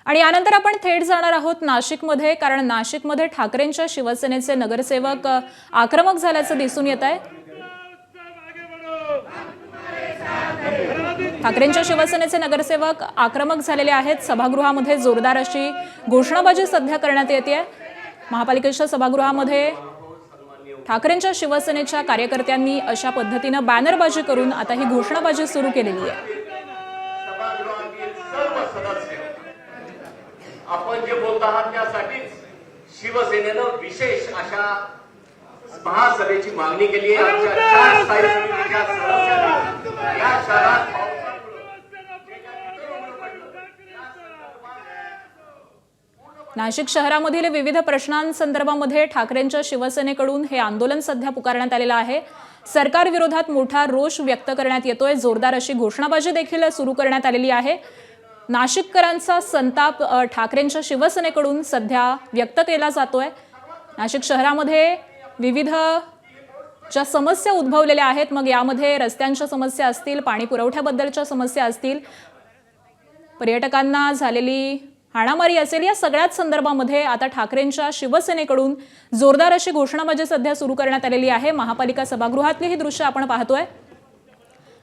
आणि यानंतर आपण थेट जाणार आहोत नाशिकमध्ये, कारण नाशिकमध्ये ठाकरेंच्या शिवसेनेचे नगरसेवक आक्रमक झाल्याचं दिसून येत आहे। ठाकरेंच्या शिवसेनेचे नगरसेवक आक्रमक झालेले आहेत। सभागृहामध्ये जोरदार अशी घोषणाबाजी सध्या करण्यात येते। महापालिकेच्या सभागृहामध्ये ठाकरेंच्या शिवसेनेच्या कार्यकर्त्यांनी अशा पद्धतीने बॅनरबाजी करून आता ही घोषणाबाजी सुरू केलेली आहे। आपण जे बोलत आहात त्यासाठीच शिवसेनेनं विशेष अशा महासभेची मागणी केली आहे। आमच्या चार स्थायी समितीच्या सदस्यांनी या शहरात नाशिक शहरामधील विविध प्रश्नांसंदर्भामध्ये ठाकरेंच्या शिवसेनेकडून हे आंदोलन सध्या पुकारण्यात आलेलं आहे। सरकार विरोधात मोठा रोष व्यक्त करण्यात येतोय। जोरदार अशी घोषणाबाजी देखील सुरू करण्यात आलेली आहे। नाशिककरांचा संताप ठाकरेंच्या शिवसेनेकडून सध्या व्यक्त केला जातोय। नाशिक शहरामध्ये विविध ज्या समस्या उद्भवलेल्या आहेत, मग यामध्ये रस्त्यांच्या समस्या असतील, पाणी पुरवठ्याबद्दलच्या समस्या असतील, पर्यटकांना झालेली हाणामारी असेल, या सगळ्याच संदर्भामध्ये आता ठाकरेंच्या शिवसेनेकडून जोरदार अशी घोषणाबाजी सध्या सुरू करण्यात आलेली आहे। महापालिका सभागृहातली ही दृश्य आपण पाहतोय।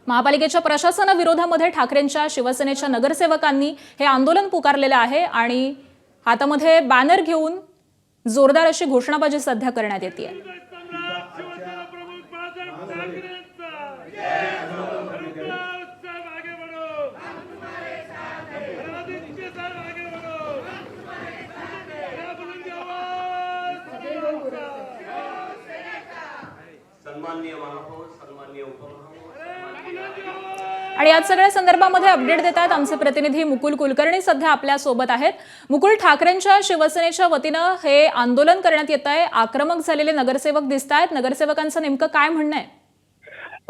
महापालिकेच्या प्रशासनाविरोधामध्ये ठाकरेंच्या शिवसेनेच्या नगरसेवकांनी हे आंदोलन पुकारलेलं आहे आणि हातामध्ये बॅनर घेऊन जोरदार अशी घोषणाबाजी सध्या करण्यात येते। सन्माननीय महापौर, सन्माननीय उपमहापौर आणि या सगळ्या संदर्भामध्ये अपडेट देतात आमचे प्रतिनिधी मुकुल कुलकर्णी सध्या आपल्या सोबत आहेत। मुकुल, ठाकरेंच्या शिवसेनेच्या वतीनं हे आंदोलन करण्यात येत आहे। आक्रमक झालेले नगरसेवक दिसतायत। नगरसेवकांचं नेमकं काय म्हणणं आहे?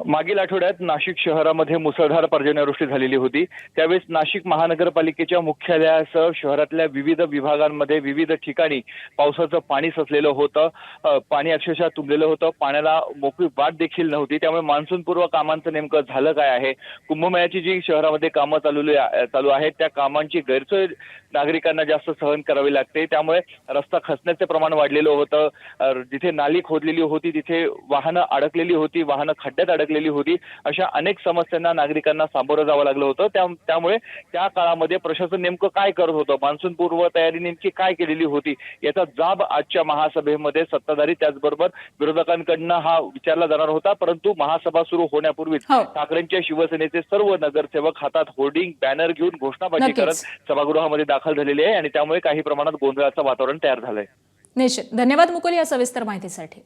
मागील आठवड्यात नाशिक शहरामध्ये मुसळधार पर्जन्यवृष्टी झालेली होती। त्यावेळेस नाशिक महानगरपालिकेच्या मुख्यालयासह शहरातल्या विविध विभागांमध्ये विविध ठिकाणी पावसाचं पाणी साचलेलं होतं। पाणी अक्षरशः तुंबलेलं होतं। पाण्याला मोकळी वाट देखील नव्हती। त्यामुळे मान्सूनपूर्व कामांचं नेमकं झालं काय आहे, कुंभमेळ्याची जी शहरामध्ये कामं चालू आहेत त्या कामांची गैरसोय नागरिकांना जास्त सहन करावी लागते। त्यामुळे रस्ता खचण्याचे प्रमाण वाढलेलं होतं। जिथे नाली खोदलेली होती तिथे वाहनं अडकलेली होती, वाहनं खड्ड्यात अडकलेली होती। अशा अनेक समस्यांना नागरिकांना सामोरं जावं लागलं होतं। त्यामुळे त्या काळामध्ये प्रशासन नेमकं काय करत होतं, मान्सूनपूर्व तयारी नेमकी काय केलेली होती, याचा जाब आजच्या महासभेमध्ये सत्ताधारी त्याचबरोबर विरोधकांकडनं हा विचारला जाणार होता। परंतु महासभा सुरू होण्यापूर्वीच ठाकरेंच्या शिवसेनेचे सर्व नगरसेवक हातात होर्डिंग बॅनर घेऊन घोषणाबाजी करत सभागृहामध्ये दाखल झालेले आहे आणि त्यामुळे काही प्रमाणात गोंधळाचं वातावरण तयार झालंय। निश्चित। धन्यवाद मुकुल या सविस्तर माहितीसाठी।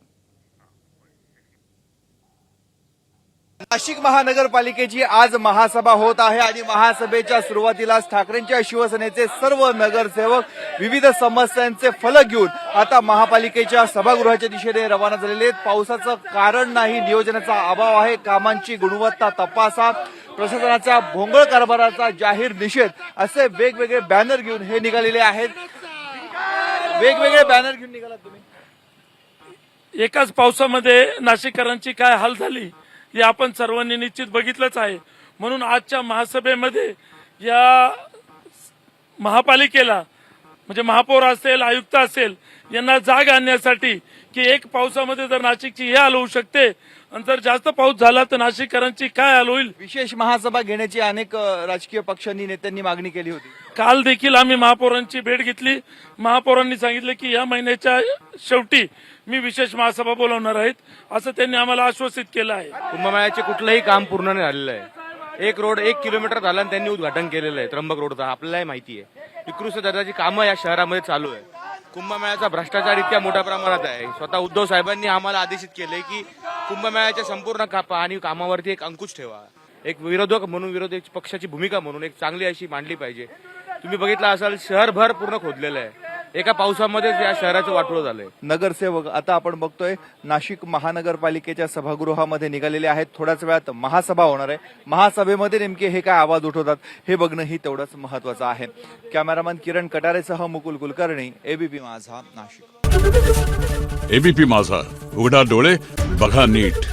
नाशिक महानगरपालिकेची आज महासभा होत आहे आणि महासभेच्या सुरुवातीलाच ठाकरेंच्या शिवसेनेचे सर्व नगरसेवक विविध समस्यांचे फलक घेऊन आता महापालिकेच्या सभागृहाच्या दिशेने रवाना झालेले आहेत। पावसाचं कारण नाही, नियोजनाचा अभाव आहे, कामांची गुणवत्ता तपासा, प्रशासनाच्या भोंगळ कारभाराचा जाहीर निषेध असे वेगवेगळे बॅनर घेऊन हे निघालेले आहेत। वेगवेगळे बॅनर घेऊन निघालात तुम्ही। एकाच पावसामध्ये नाशिककरांची काय हाल झाली हे आपण सर्वांनी निश्चित बघितलंच आहे। म्हणून आजच्या महासभेमध्ये या महापालिकेला म्हणजे महापौर असेल, आयुक्त असेल, यांना जाग आणण्यासाठी की एक पावसामध्ये जर नाशिकची हे हाल होऊ शकते आणि जर जास्त पाऊस झाला तर नाशिककरांची काय हाल होईल। विशेष महासभा घेण्याची अनेक राजकीय पक्षांनी नेत्यांनी मागणी केली होती। काल देखील आम्ही महापौरांची भेट घेतली। महापौरांनी सांगितले की या महिन्याच्या शेवटी मी विशेष महासभा बोलवणार आहेत असं त्यांनी आम्हाला आश्वासित केलं आहे। कुंभमेळ्याचे कुठलंही काम पूर्ण नाही झालेलं आहे। एक रोड 1 किलोमीटर झाला आणि त्यांनी उद्घाटन केलेलं आहे त्र्यंबक रोडचं, आपल्यालाही माहिती आहे। उत्कृष्ट दर्जाची कामं या शहरामध्ये चालू आहे। कुंभमेळ्याचा भ्रष्टाचार इतक्या मोठ्या प्रमाणात आहे। स्वतः उद्धव साहेबांनी आम्हाला आदेशित केले की कुंभमेळ्याच्या संपूर्ण आणि कामावरती एक अंकुश ठेवा। एक विरोधक म्हणून, विरोधी पक्षाची भूमिका म्हणून एक चांगली अशी मांडली पाहिजे। तुम्ही बघितलं असाल शहरभर पूर्ण खोदलेलं आहे। एका पावसामध्ये या शहराचं वाटोळं झालंय। नगरसेवक आता आपण बघतोय नाशिक महानगरपालिकेच्या सभागृहामध्ये निघालेले आहेत। थोड्याच वेळात महासभा होणार आहे। महासभेमध्ये नेमके हे काय आवाज उठवतात हे बघणं ही तेवढंच महत्वाचं आहे। कॅमेरामन किरण कटारेसह मुकुल कुलकर्णी, एबीपी माझा, नाशिक। एबीपी माझा, उघडा डोळे बघा नीट।